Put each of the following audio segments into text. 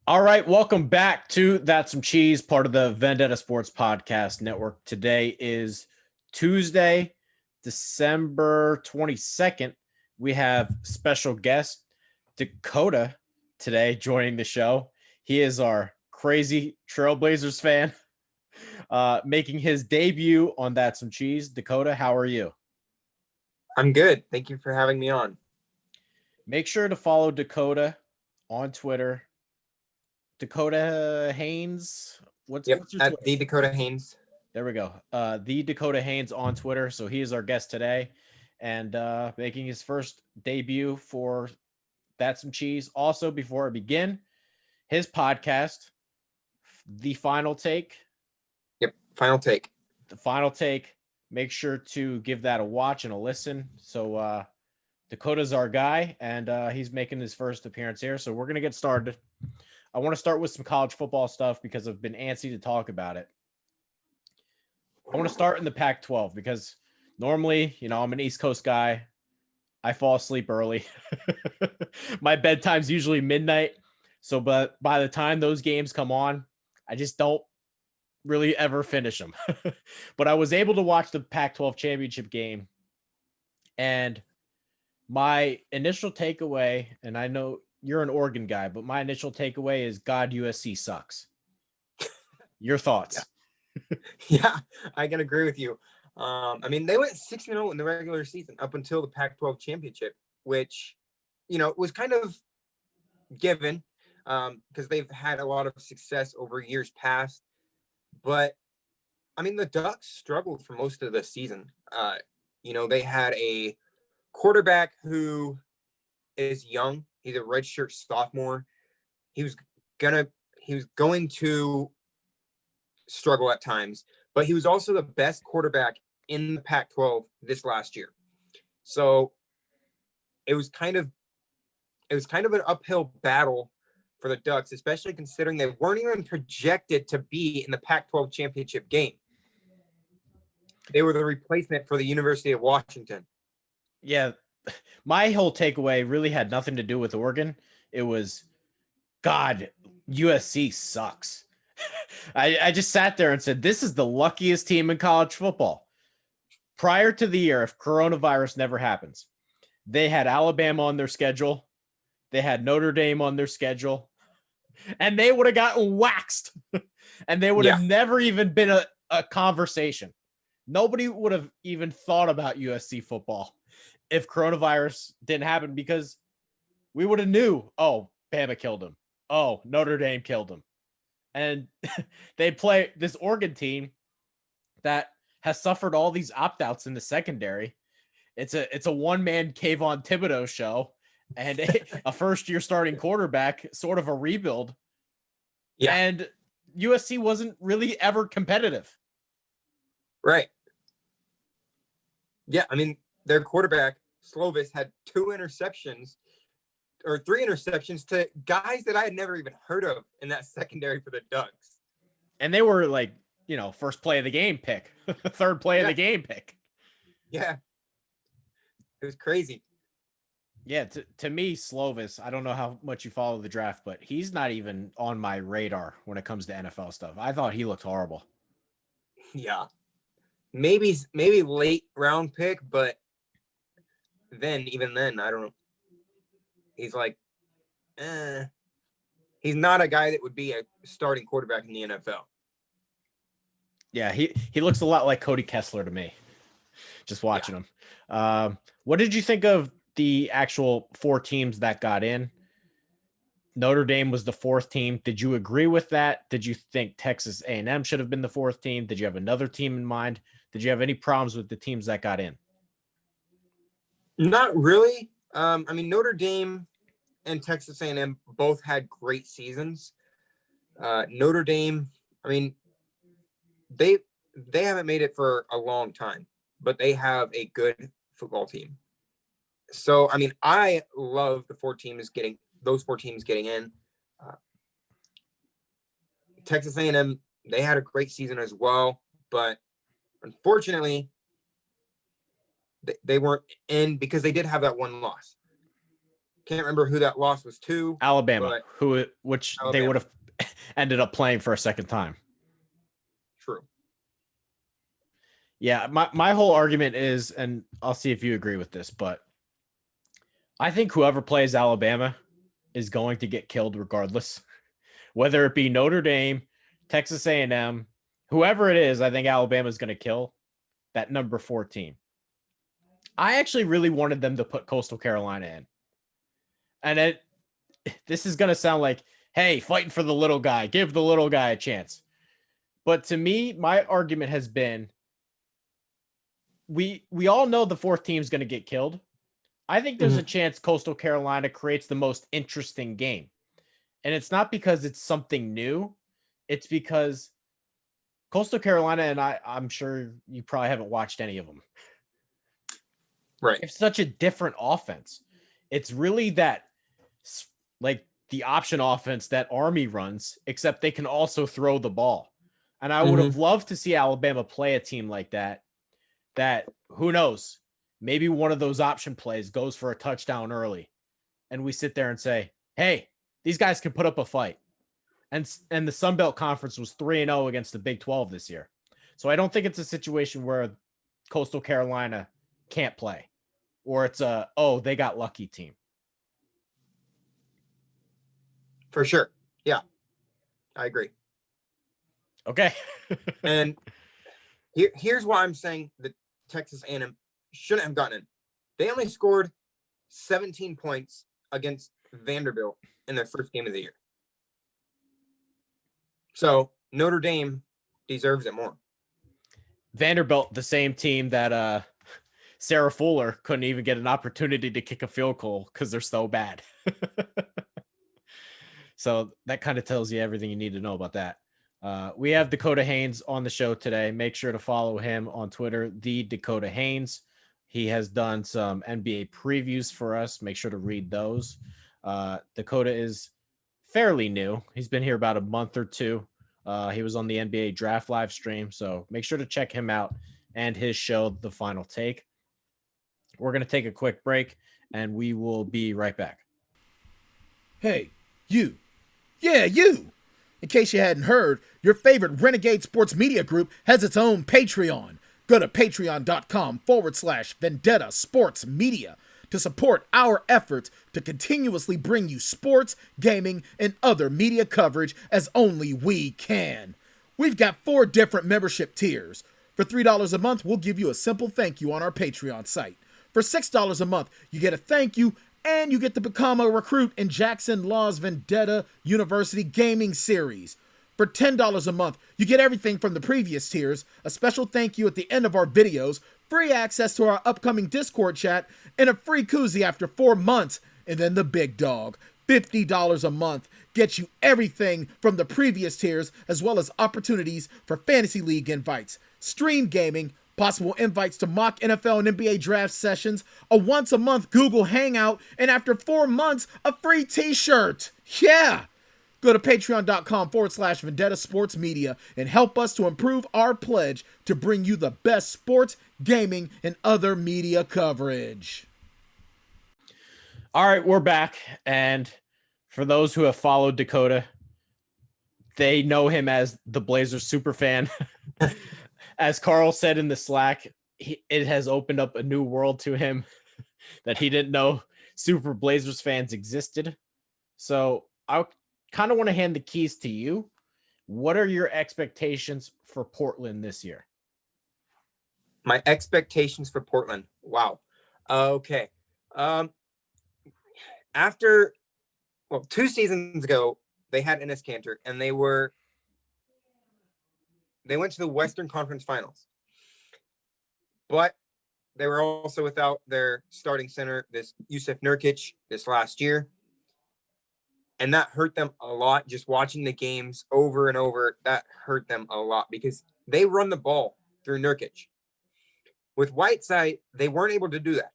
All right, welcome back to That's Some Cheese, part of the Vendetta Sports Podcast Network. Today is Tuesday, December 22nd. We have special guest Dacota today joining the show. He is our crazy Trailblazers fan, making his debut on That's Some Cheese. Dacota, how are you? I'm good. Thank you for having me on. Make sure to follow Dacota on Twitter. Dacota Haynes. Yep, What's your at Twitter? the Dacota Haynes. There we go. The Dacota Haynes on Twitter. So he is our guest today and making his first debut for That's Some Cheese. Also, before I begin, his podcast, The Final Take. Yep, final take. The Final Take. Make sure to give that a watch and a listen. So Dakota's our guy, and he's making his first appearance here. So we're going to get started. I want to start with some college football stuff because I've been antsy to talk about it. I want to start in the Pac-12 because normally, I'm an East Coast guy. I fall asleep early. My bedtime's usually midnight. So, but by the time those games come on, I just don't really ever finish them. But I was able to watch the Pac-12 championship game. And my initial takeaway, and I know you're an Oregon guy, but my initial takeaway is God, USC sucks. Your thoughts? Yeah, I can agree with you. They went 6-0 in the regular season up until the Pac-12 championship, which, was kind of given because they've had a lot of success over years past. But, the Ducks struggled for most of the season. They had a quarterback who is young. He's a redshirt sophomore. He was going to struggle at times, but he was also the best quarterback in the Pac-12 this last year. So it was kind of an uphill battle for the Ducks, especially considering they weren't even projected to be in the Pac-12 championship game. They were the replacement for the University of Washington. Yeah, my whole takeaway really had nothing to do with Oregon. It was, God, USC sucks. I just sat there and said, this is the luckiest team in college football. Prior to the year, if coronavirus never happens, they had Alabama on their schedule. They had Notre Dame on their schedule. And they would have gotten waxed. And they would have never even been a conversation. Nobody would have even thought about USC football if coronavirus didn't happen, because we would have knew, oh, Bama killed him. Oh, Notre Dame killed him. And they play this Oregon team that has suffered all these opt-outs in the secondary. It's a one-man Kayvon Thibodeau show and a first-year starting quarterback, sort of a rebuild. Yeah. And USC wasn't really ever competitive. Right. Yeah, their quarterback, Slovis, had 3 interceptions to guys that I had never even heard of in that secondary for the Ducks. And they were like, first play of the game pick, third play of the game pick. Yeah. It was crazy. Yeah, to me, Slovis, I don't know how much you follow the draft, but he's not even on my radar when it comes to NFL stuff. I thought he looked horrible. Yeah. Maybe late round pick, but even then, I don't know. He's like, he's not a guy that would be a starting quarterback in the NFL. Yeah, he looks a lot like Cody Kessler to me, just watching him. What did you think of the actual 4 teams that got in? Notre Dame was the 4th team. Did you agree with that? Did you think Texas A&M should have been the 4th team? Did you have another team in mind? Did you have any problems with the teams that got in? Not really. Notre Dame and Texas A&M both had great seasons. Notre Dame, they haven't made it for a long time, but they have a good football team. So, I love those 4 teams getting in. Texas A&M, they had a great season as well, but unfortunately, they weren't in because they did have that one loss. Can't remember who that loss was to. Alabama, but which they Alabama. would have ended up playing for a second time. True. Yeah, my whole argument is, and I'll see if you agree with this, but I think whoever plays Alabama is going to get killed regardless. Whether it be Notre Dame, Texas A&M, whoever it is, I think Alabama is going to kill that number 14. I actually really wanted them to put Coastal Carolina in. And this is going to sound like, hey, fighting for the little guy, give the little guy a chance. But to me, my argument has been we all know the fourth team is going to get killed. I think there's a chance Coastal Carolina creates the most interesting game. And it's not because it's something new. It's because Coastal Carolina, and I'm sure you probably haven't watched any of them. Right. It's such a different offense. It's really that, like the option offense that Army runs, except they can also throw the ball. And I would have loved to see Alabama play a team like that, who knows, maybe one of those option plays goes for a touchdown early. And we sit there and say, hey, these guys can put up a fight. And the Sun Belt Conference was 3-0 against the Big 12 this year. So I don't think it's a situation where Coastal Carolina can't play, or it's they got lucky team. For sure. Yeah, I agree. Okay. And here's why I'm saying that Texas A&M shouldn't have gotten in. They only scored 17 points against Vanderbilt in their first game of the year. So Notre Dame deserves it more. Vanderbilt, the same team that Sarah Fuller couldn't even get an opportunity to kick a field goal because they're so bad. So that kind of tells you everything you need to know about that. We have Dacota Haynes on the show today. Make sure to follow him on Twitter, the Dacota Haynes. He has done some NBA previews for us. Make sure to read those. Dacota is fairly new. He's been here about a month or two. He was on the NBA draft live stream. So make sure to check him out and his show, The Final Take. We're going to take a quick break and we will be right back. Hey, you. Yeah, you. In case you hadn't heard, your favorite Renegade Sports Media Group has its own Patreon. Go to patreon.com/Vendetta Sports Media to support our efforts to continuously bring you sports, gaming, and other media coverage as only we can. We've got 4 different membership tiers. For $3 a month, we'll give you a simple thank you on our Patreon site. For $6 a month, you get a thank you and you get to become a recruit in Jackson Law's Vendetta University Gaming Series. For $10 a month, you get everything from the previous tiers, a special thank you at the end of our videos, free access to our upcoming Discord chat, and a free koozie after 4 months. And then the big dog, $50 a month, gets you everything from the previous tiers, as well as opportunities for Fantasy League invites, stream gaming, possible invites to mock NFL and NBA draft sessions, a once-a-month Google Hangout, and after 4 months, a free t-shirt. Yeah! Go to patreon.com/Vendetta Sports Media and help us to improve our pledge to bring you the best sports, gaming, and other media coverage. All right, we're back. And for those who have followed Dacota, they know him as the Blazers super fan. As Carl said in the Slack, it has opened up a new world to him that he didn't know super Blazers fans existed. So I kind of want to hand the keys to you. What are your expectations for Portland this year? My expectations for Portland. Wow. Okay. After 2 seasons ago, they had Enes Kanter, and they went to the Western Conference Finals. But they were also without their starting center, this Jusuf Nurkic, this last year. And that hurt them a lot. Just watching the games over and over, that hurt them a lot because they run the ball through Nurkic. With Whiteside, they weren't able to do that.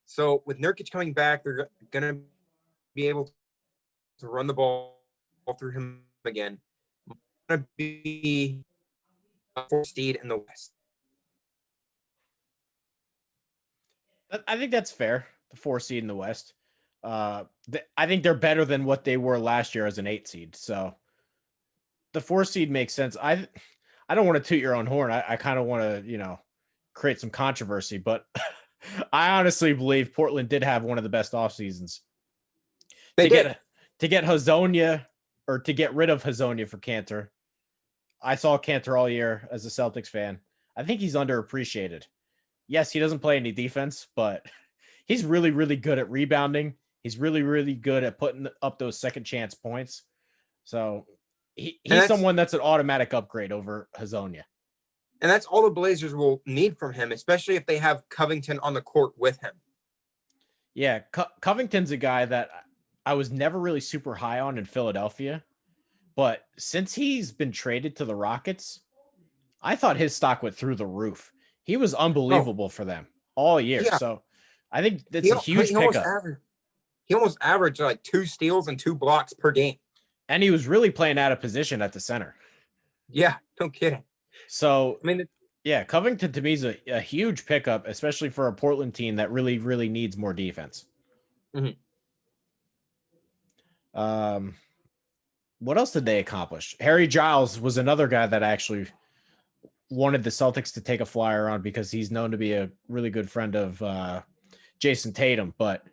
So with Nurkic coming back, they're going to be able to run the ball through him again. Going to be a 4th seed in the West. I think that's fair. The 4 seed in the West. I think they're better than what they were last year as an 8 seed. So the 4 seed makes sense. I don't want to toot your own horn. I kind of want to, create some controversy, but I honestly believe Portland did have one of the best off seasons They did. To get Hazonia or to get rid of Hazonia for Cantor. I saw Cantor all year as a Celtics fan. I think he's underappreciated. Yes, he doesn't play any defense, but he's really, really good at rebounding. He's really, really good at putting up those second chance points. So he's someone that's an automatic upgrade over Hazonia. And that's all the Blazers will need from him, especially if they have Covington on the court with him. Yeah, Covington's a guy that I was never really super high on in Philadelphia. But since he's been traded to the Rockets, I thought his stock went through the roof. He was unbelievable for them all year. Yeah. So I think that's a huge pickup. He almost averaged like 2 steals and 2 blocks per game. And he was really playing out of position at the center. Yeah, no kidding. So, yeah, Covington to me is a huge pickup, especially for a Portland team that really, really needs more defense. Mm-hmm. What else did they accomplish? Harry Giles was another guy that actually wanted the Celtics to take a flyer on because he's known to be a really good friend of Jason Tatum. But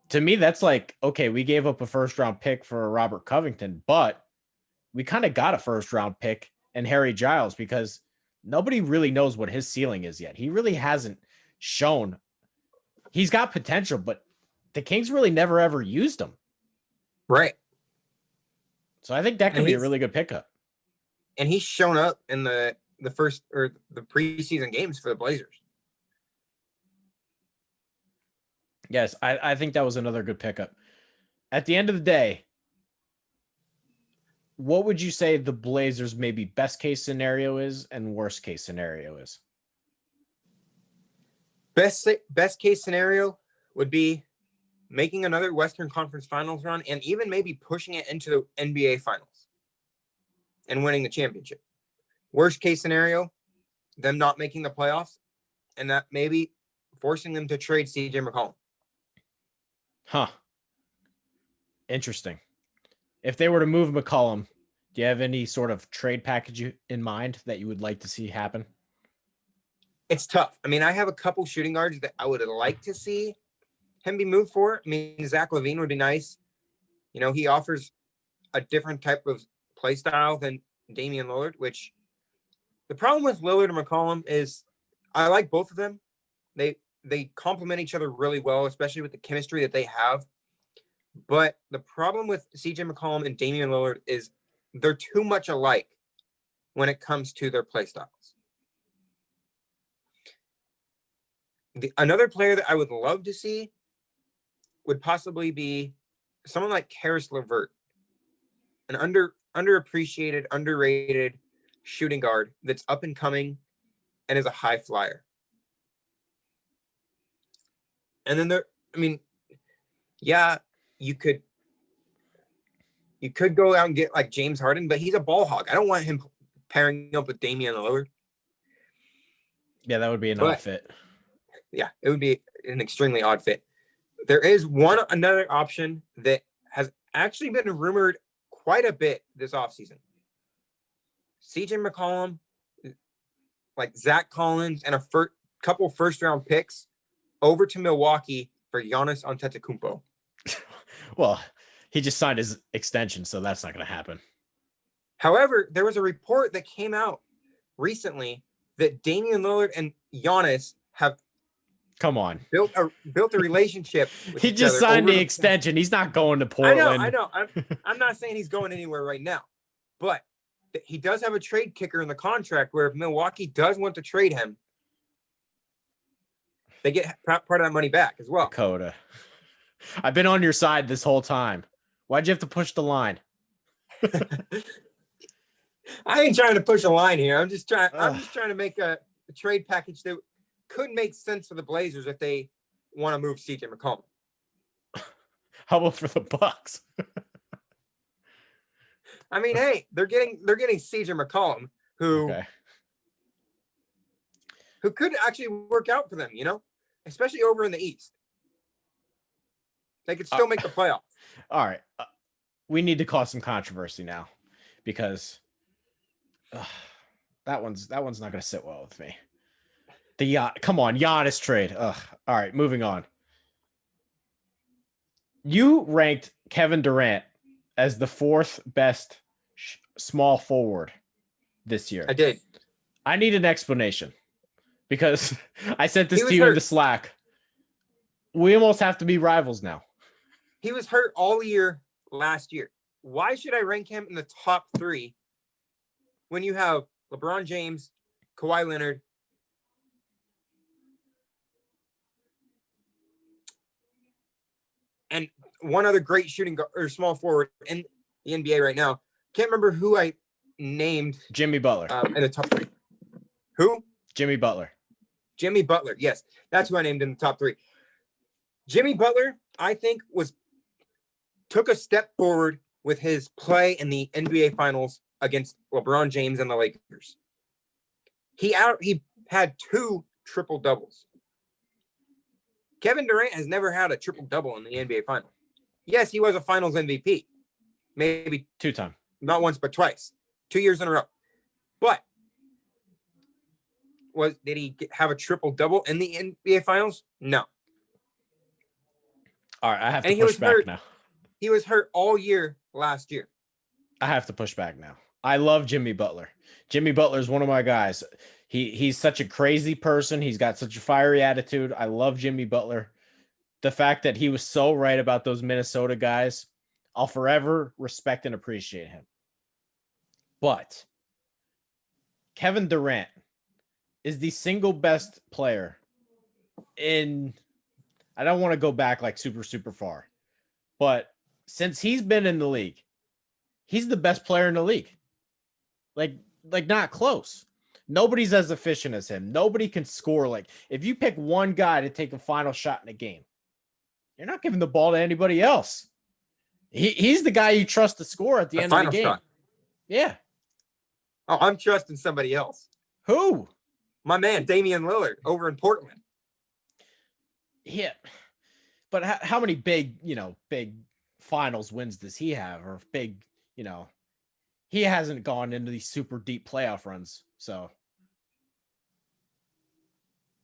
to me, that's like, okay, we gave up a first-round pick for Robert Covington, but we kind of got a first-round pick in Harry Giles because nobody really knows what his ceiling is yet. He really hasn't shown. He's got potential, but the Kings really never, ever used him. Right. So I think that could be a really good pickup. And he's shown up in the first or the preseason games for the Blazers. Yes, I think that was another good pickup. At the end of the day, what would you say the Blazers maybe best case scenario is and worst case scenario is? Best case scenario would be making another Western Conference Finals run and even maybe pushing it into the NBA Finals and winning the championship. Worst case scenario, them not making the playoffs and that maybe forcing them to trade CJ McCollum. Huh. Interesting. If they were to move McCollum, do you have any sort of trade package in mind that you would like to see happen? It's tough. I mean, I have a couple shooting guards that I would like to see him be moved for. I mean, Zach LaVine would be nice. You know, he offers a different type of play style than Damian Lillard, which the problem with Lillard and McCollum is I like both of them. They complement each other really well, especially with the chemistry that they have. But the problem with CJ McCollum and Damian Lillard is they're too much alike when it comes to their play styles. Another player that I would love to see would possibly be someone like Karis LeVert, an underappreciated, underrated shooting guard that's up and coming and is a high flyer. And then you could go out and get like James Harden, but he's a ball hog. I don't want him pairing up with Damian Lillard. Yeah, that would be an odd fit. Yeah, it would be an extremely odd fit. There is another option that has actually been rumored quite a bit this offseason. CJ McCollum, like Zach Collins, and a couple first-round picks over to Milwaukee for Giannis Antetokounmpo. Well, he just signed his extension, so that's not going to happen. However, there was a report that came out recently that Damian Lillard and Giannis have built a relationship with he just signed the extension. He's not going to Portland. I know. I'm not saying he's going anywhere right now, but he does have a trade kicker in the contract where if Milwaukee does want to trade him, they get part of that money back as well. Dakota, I've been on your side this whole time. Why'd you have to push the line? I ain't trying to push a line here. I'm just trying to make a trade package that could make sense for the Blazers if they want to move CJ McCollum. How about for the Bucks? I mean, hey, they're getting CJ McCollum, who could actually work out for them, you know, especially over in the East. They could still make the playoffs. All right. We need to cause some controversy now because that one's not going to sit well with me. Come on, Giannis trade. All right, moving on. You ranked Kevin Durant as the 4th best small forward this year. I did. I need an explanation because I sent this to you hurt. in the Slack. We almost have to be rivals now. He was hurt all year last year. Why should I rank him in the top 3 when you have LeBron James, Kawhi Leonard, and one other great shooting or small forward in the NBA right now? Can't remember who I named. Jimmy Butler. In the top 3. Who? Jimmy Butler. Jimmy Butler. Yes, that's who I named in the top 3. Jimmy Butler, I think, took a step forward with his play in the NBA Finals against LeBron James and the Lakers. He had 2 triple doubles. Kevin Durant has never had a triple double in the NBA Finals. Yes, he was a Finals MVP, maybe 2-time, not once but twice, 2 years in a row. But did he have a triple double in the NBA Finals? No. All right, I have to push back now. He was hurt all year last year. I have to push back now. I love Jimmy Butler. Jimmy Butler is one of my guys. He's such a crazy person. He's got such a fiery attitude. I love Jimmy Butler. The fact that he was so right about those Minnesota guys, I'll forever respect and appreciate him. But Kevin Durant is the single best player in, I don't want to go back like super, super far, but since he's been in the league, he's the best player in the league. Like not close. Nobody's as efficient as him. Nobody can score. Like if you pick one guy to take a final shot in a game, you're not giving the ball to anybody else. He's the guy you trust to score at the end of the game. Shot. Yeah. Oh, I'm trusting somebody else. Who? My man, Damian Lillard over in Portland. Yeah. But how many big finals wins does he have? Or big, he hasn't gone into these super deep playoff runs. So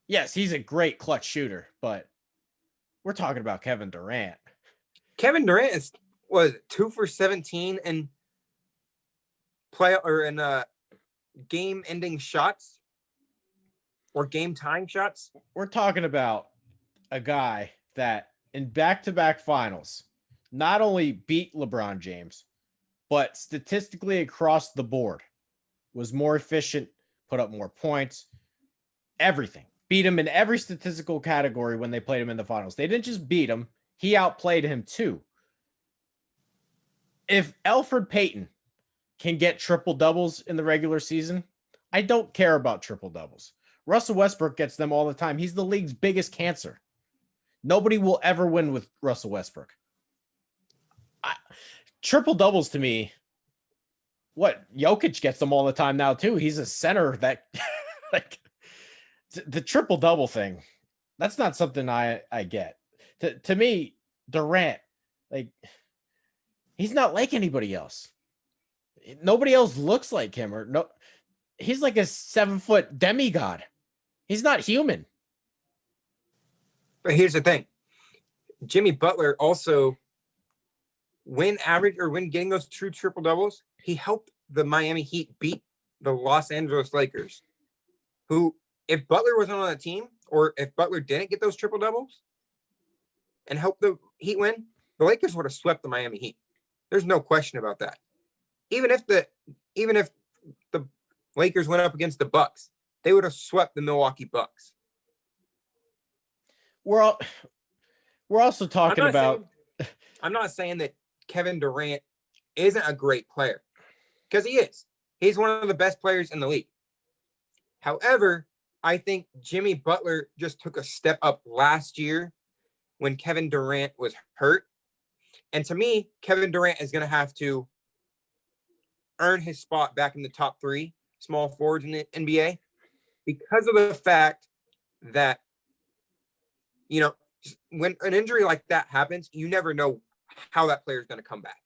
yes, he's a great clutch shooter, but we're talking about Kevin Durant. Kevin Durant was 2 for 17 in game-ending shots or game-tying shots. We're talking about a guy that in back-to-back finals not only beat LeBron James, but statistically across the board was more efficient, put up more points, everything. Beat him in every statistical category when they played him in the finals. They didn't just beat him, he outplayed him too. If Elfrid Payton can get triple doubles in the regular season, I don't care about triple doubles. Russell Westbrook gets them all the time. He's the league's biggest cancer. Nobody will ever win with Russell Westbrook. Triple doubles to me, Jokic gets them all the time now too. He's a center that like the triple double thing. That's not something I get. To me, Durant, he's not like anybody else. Nobody else looks like him he's like a 7-foot demigod. He's not human. But here's the thing. Jimmy Butler also, when getting those true triple doubles, he helped the Miami Heat beat the Los Angeles Lakers, who, if Butler wasn't on the team, or if Butler didn't get those triple doubles and help the Heat win, the Lakers would have swept the Miami Heat. There's no question about that. Even if the Lakers went up against the Bucks, they would have swept the Milwaukee Bucks. We're also talking about. I'm not saying that Kevin Durant isn't a great player, because he is. He's one of the best players in the league. However, I think Jimmy Butler just took a step up last year when Kevin Durant was hurt. And to me, Kevin Durant is going to have to earn his spot back in the top 3 small forwards in the NBA because of the fact that, when an injury like that happens, you never know how that player is going to come back.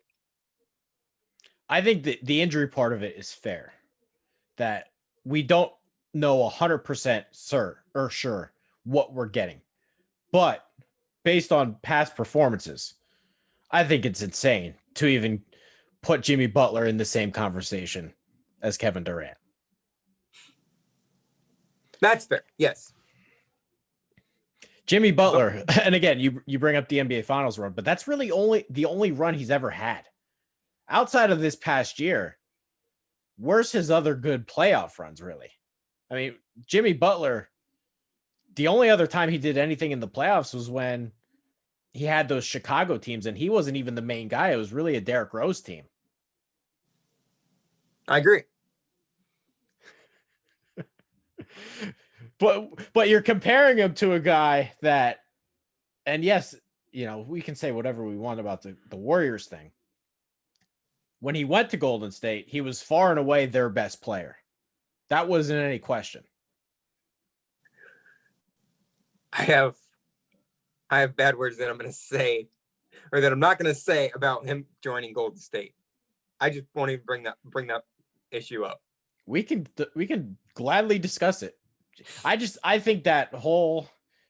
I think that the injury part of it is fair, that we don't know 100% sure what we're getting. But based on past performances, I think it's insane to even put Jimmy Butler in the same conversation as Kevin Durant. That's fair. Yes. Jimmy Butler, and again, you bring up the NBA Finals run, but that's really the only run he's ever had. Outside of this past year, where's his other good playoff runs, really? I mean, Jimmy Butler, the only other time he did anything in the playoffs was when he had those Chicago teams, and he wasn't even the main guy. It was really a Derrick Rose team. I agree. But you're comparing him to a guy that, and yes, we can say whatever we want about the Warriors thing. When he went to Golden State, he was far and away their best player. That wasn't any question. I have bad words that I'm going to say, or that I'm not going to say about him joining Golden State. I just won't even bring that issue up. We can gladly discuss it. I think that whole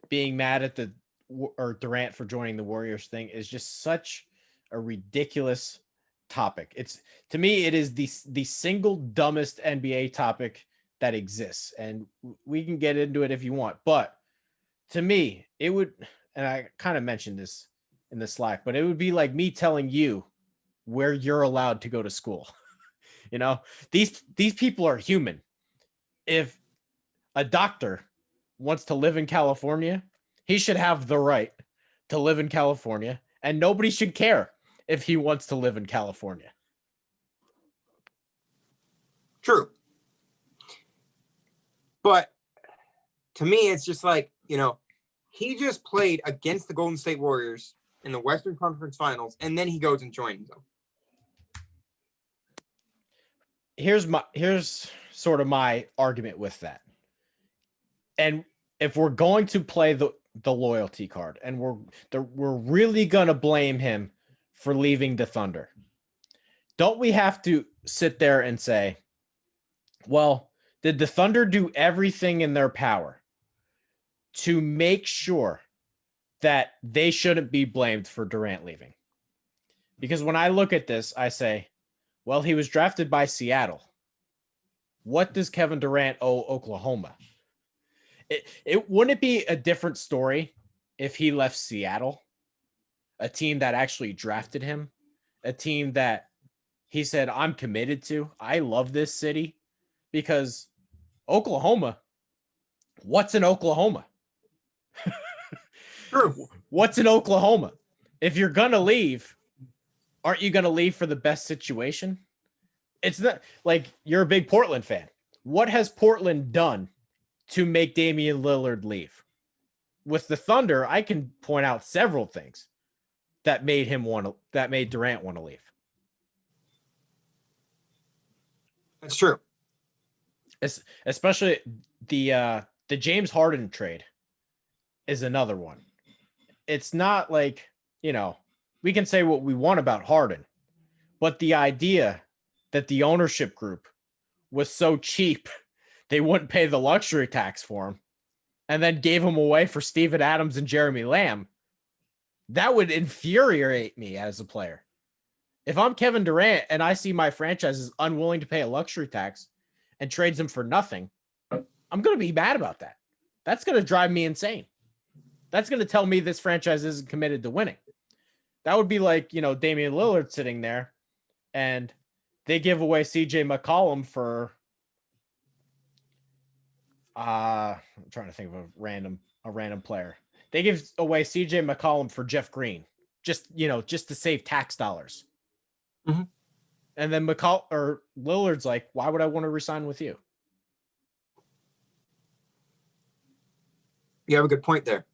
being mad at Durant for joining the Warriors thing is just such a ridiculous topic. To me, it is the single dumbest NBA topic that exists, and we can get into it if you want. But to me, it would, and I kind of mentioned this in the Slack, but it would be like me telling you where you're allowed to go to school. These people are human. If a doctor wants to live in California, he should have the right to live in California, and nobody should care if he wants to live in California. True. But to me, it's just like, he just played against the Golden State Warriors in the Western Conference Finals, and then he goes and joins them. Here's sort of my argument with that. And if we're going to play the loyalty card, and we're really going to blame him for leaving the Thunder, don't we have to sit there and say, well, did the Thunder do everything in their power to make sure that they shouldn't be blamed for Durant leaving? Because when I look at this, I say, well, he was drafted by Seattle. What does Kevin Durant owe Oklahoma? Wouldn't it be a different story if he left Seattle, a team that actually drafted him, a team that he said, I'm committed to. I love this city. Because Oklahoma, what's in Oklahoma? True. What's in Oklahoma? If you're going to leave, aren't you going to leave for the best situation? It's not like you're a big Portland fan. What has Portland done to make Damian Lillard leave? With the Thunder, I can point out several things that made Durant want to leave. That's true. Especially the James Harden trade is another one. It's not like, we can say what we want about Harden, but the idea that the ownership group was so cheap they wouldn't pay the luxury tax for him and then gave him away for Steven Adams and Jeremy Lamb, that would infuriate me as a player. If I'm Kevin Durant and I see my franchise is unwilling to pay a luxury tax and trades him for nothing, I'm going to be mad about that. That's going to drive me insane. That's going to tell me this franchise isn't committed to winning. That would be like, Damian Lillard sitting there and they give away CJ McCollum for, I'm trying to think of a random player. They give away CJ McCollum for Jeff Green, just to save tax dollars. Mm-hmm. And then Lillard's like, why would I want to resign with you? You have a good point there.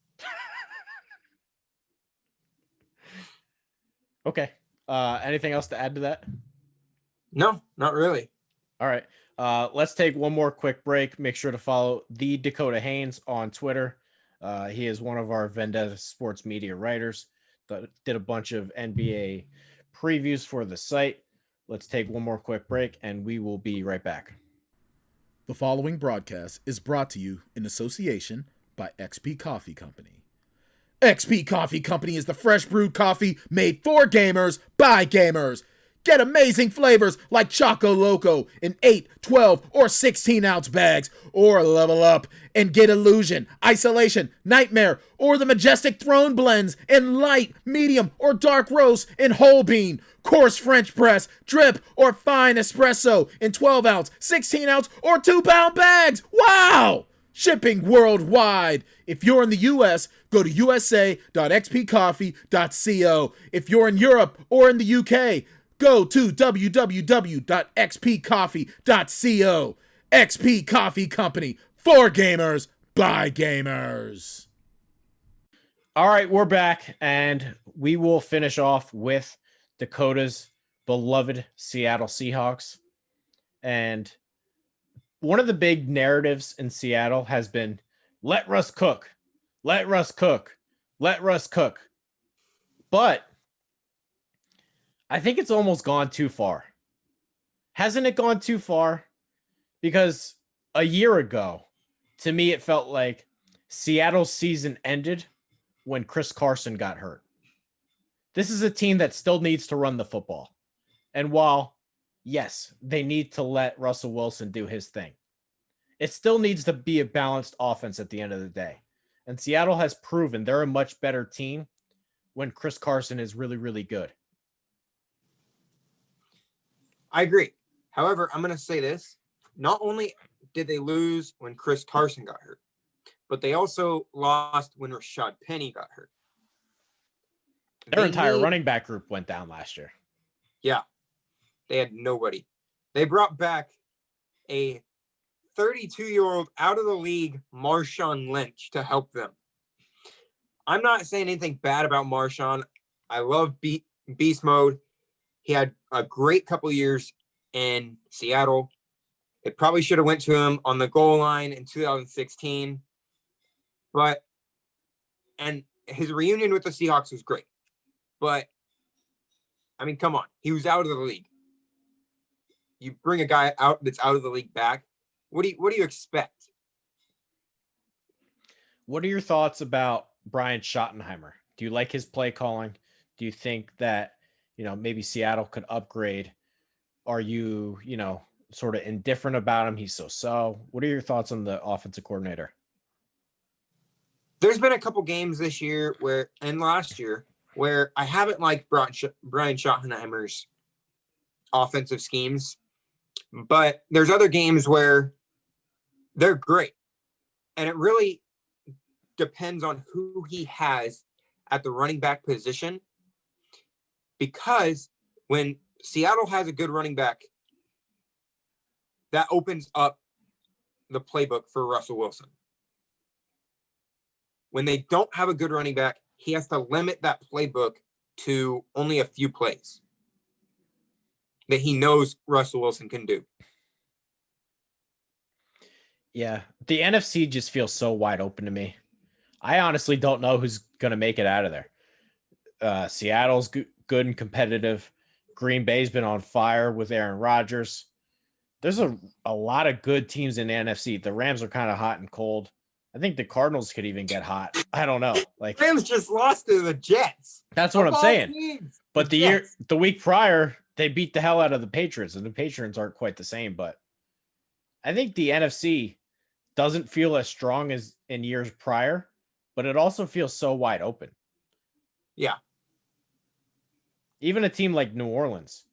Okay. Anything else to add to that? No, not really. All right. Let's take one more quick break. Make sure to follow the Dacota Haynes on Twitter. He is one of our Vendetta sports media writers that did a bunch of NBA previews for the site. Let's take one more quick break, and we will be right back. The following broadcast is brought to you in association by XP Coffee Company. XP Coffee Company is the fresh brewed coffee made for gamers by gamers. Get amazing flavors like Choco Loco in 8, 12, or 16-ounce bags, or level up and get Illusion, Isolation, Nightmare, or the Majestic Throne blends in light, medium, or dark roast in whole bean, coarse French press, drip, or fine espresso in 12-ounce, 16-ounce, or 2-pound bags. Wow! Shipping worldwide. If you're in the US, go to usa.xpcoffee.co. If you're in Europe or in the UK, go to www.xpcoffee.co. XP Coffee Company, for gamers, by gamers. All right, we're back, and we will finish off with Dakota's beloved Seattle Seahawks. And one of the big narratives in Seattle has been, let Russ cook, let Russ cook, let Russ cook. But I think it's almost gone too far. Hasn't it gone too far? Because a year ago, to me, it felt like Seattle's season ended when Chris Carson got hurt. This is a team that still needs to run the football. And while, yes, they need to let Russell Wilson do his thing, it still needs to be a balanced offense at the end of the day. And Seattle has proven they're a much better team when Chris Carson is really, really good. I agree. However, I'm going to say this. Not only did they lose when Chris Carson got hurt, but they also lost when Rashad Penny got hurt. Their entire running back group went down last year. Yeah. They had nobody. They brought back a 32-year-old out of the league, Marvin Lynch, to help them. I'm not saying anything bad about Marvin. I love beast mode. He had a great couple of years in Seattle. It probably should have went to him on the goal line in 2016. And his reunion with the Seahawks was great. But, I mean, come on. He was out of the league. You bring a guy out that's out of the league back. What do you expect? What are your thoughts about Brian Schottenheimer? Do you like his play calling? Do you think that, maybe Seattle could upgrade? Are you, sort of indifferent about him? He's so. What are your thoughts on the offensive coordinator? There's been a couple games this year and last year where I haven't liked Brian Schottenheimer's offensive schemes, but there's other games where they're great. And it really depends on who he has at the running back position, because when Seattle has a good running back, that opens up the playbook for Russell Wilson. When they don't have a good running back, he has to limit that playbook to only a few plays that he knows Russell Wilson can do. Yeah, the NFC just feels so wide open to me. I honestly don't know who's going to make it out of there. Seattle's good and competitive. Green Bay's been on fire with Aaron Rodgers. There's a lot of good teams in the NFC. The Rams are kind of hot and cold. I think the Cardinals could even get hot. I don't know. Like, Rams just lost to the Jets. That's what I'm saying. But the week prior, they beat the hell out of the Patriots, and the Patriots aren't quite the same. But I think the NFC doesn't feel as strong as in years prior, but it also feels so wide open. Yeah. Even a team like New Orleans,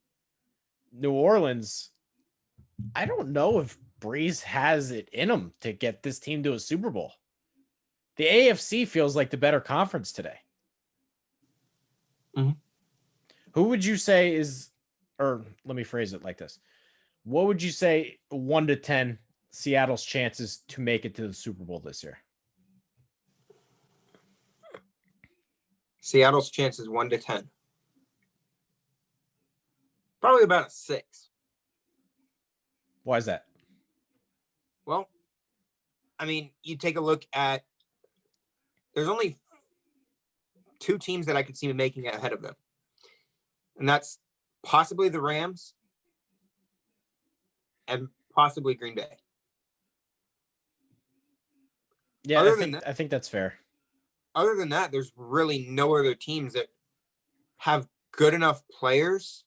I don't know if Breeze has it in him to get this team to a Super Bowl. The AFC feels like the better conference today. Mm-hmm. Who would you say is, or let me phrase it like this. What would you say 1 to 10 Seattle's chances to make it to the Super Bowl this year? Seattle's chances 1 to 10. Probably about a 6. Why is that? Well, I mean, you take a look at there's only 2 teams that I could see making it ahead of them. And that's possibly the Rams and possibly Green Bay. Yeah, I think that's fair. Other than that, there's really no other teams that have good enough players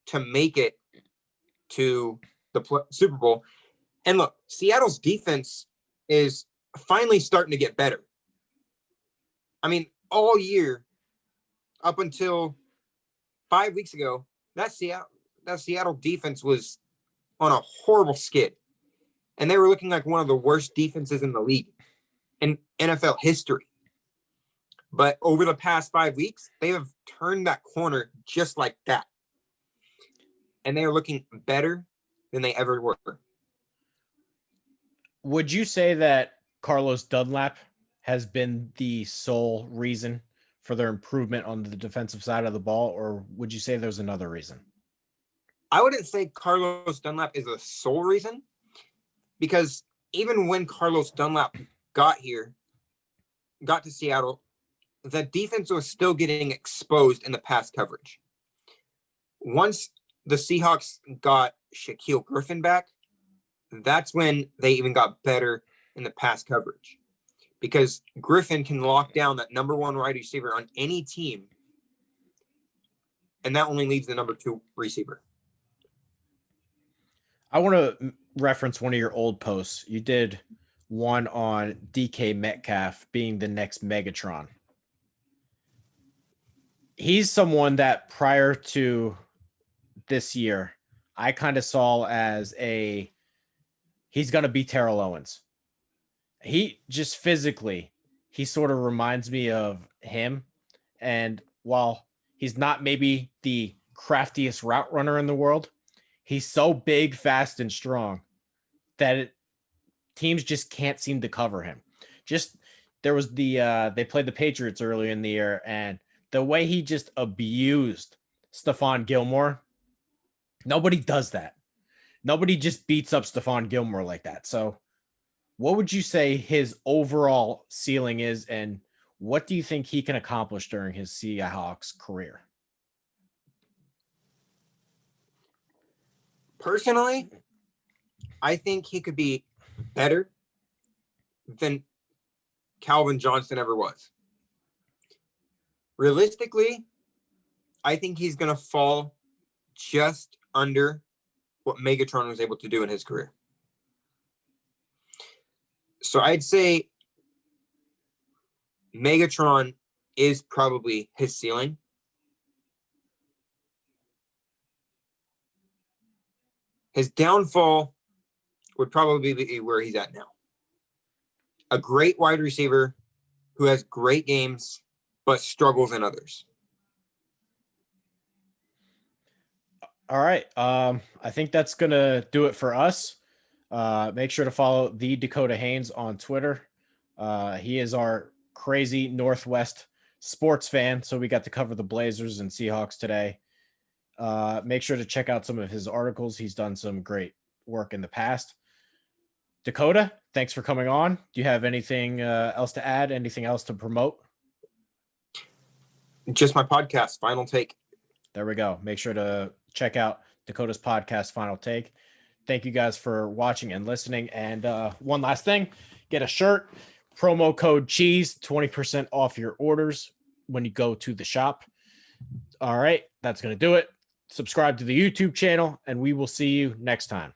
to make it to the Super Bowl. And look, Seattle's defense is finally starting to get better. I mean, all year up until 5 weeks ago, that Seattle defense was on a horrible skid. And they were looking like one of the worst defenses in the league in NFL history. But over the past 5 weeks, they have turned that corner just like that. And they are looking better than they ever were. Would you say that Carlos Dunlap has been the sole reason for their improvement on the defensive side of the ball, or would you say there's another reason? I wouldn't say Carlos Dunlap is the sole reason, because even when Carlos Dunlap got to Seattle, the defense was still getting exposed in the pass coverage. Once the Seahawks got Shaquille Griffin back, that's when they even got better in the pass coverage, because Griffin can lock down that number 1 wide receiver on any team, and that only leaves the number 2 receiver. I want to reference one of your old posts. You did one on DK Metcalf being the next Megatron. He's someone that prior to this year, I kind of saw as he's going to be Terrell Owens. He just physically, he sort of reminds me of him. And while he's not maybe the craftiest route runner in the world, he's so big, fast, and strong that teams just can't seem to cover him. There was they played the Patriots earlier in the year, and the way he just abused Stephon Gilmore, nobody does that. Nobody just beats up Stephon Gilmore like that. So what would you say his overall ceiling is, and what do you think he can accomplish during his Seahawks career? Personally, I think he could be better than Calvin Johnson ever was. Realistically, I think he's going to fall just under what Megatron was able to do in his career. So I'd say Megatron is probably his ceiling. His downfall would probably be where he's at now. A great wide receiver who has great games, but struggles in others. All right. I think that's going to do it for us. Make sure to follow the Dacota Haynes on Twitter. He is our crazy Northwest sports fan. So we got to cover the Blazers and Seahawks today. Make sure to check out some of his articles. He's done some great work in the past. Dacota, thanks for coming on. Do you have anything else to add? Anything else to promote? Just my podcast, Final Take. There we go. Make sure to check out Dakota's podcast, Final Take. Thank you guys for watching and listening. And one last thing, get a shirt, promo code CHEESE, 20% off your orders when you go to the shop. All right, that's going to do it. Subscribe to the YouTube channel, and we will see you next time.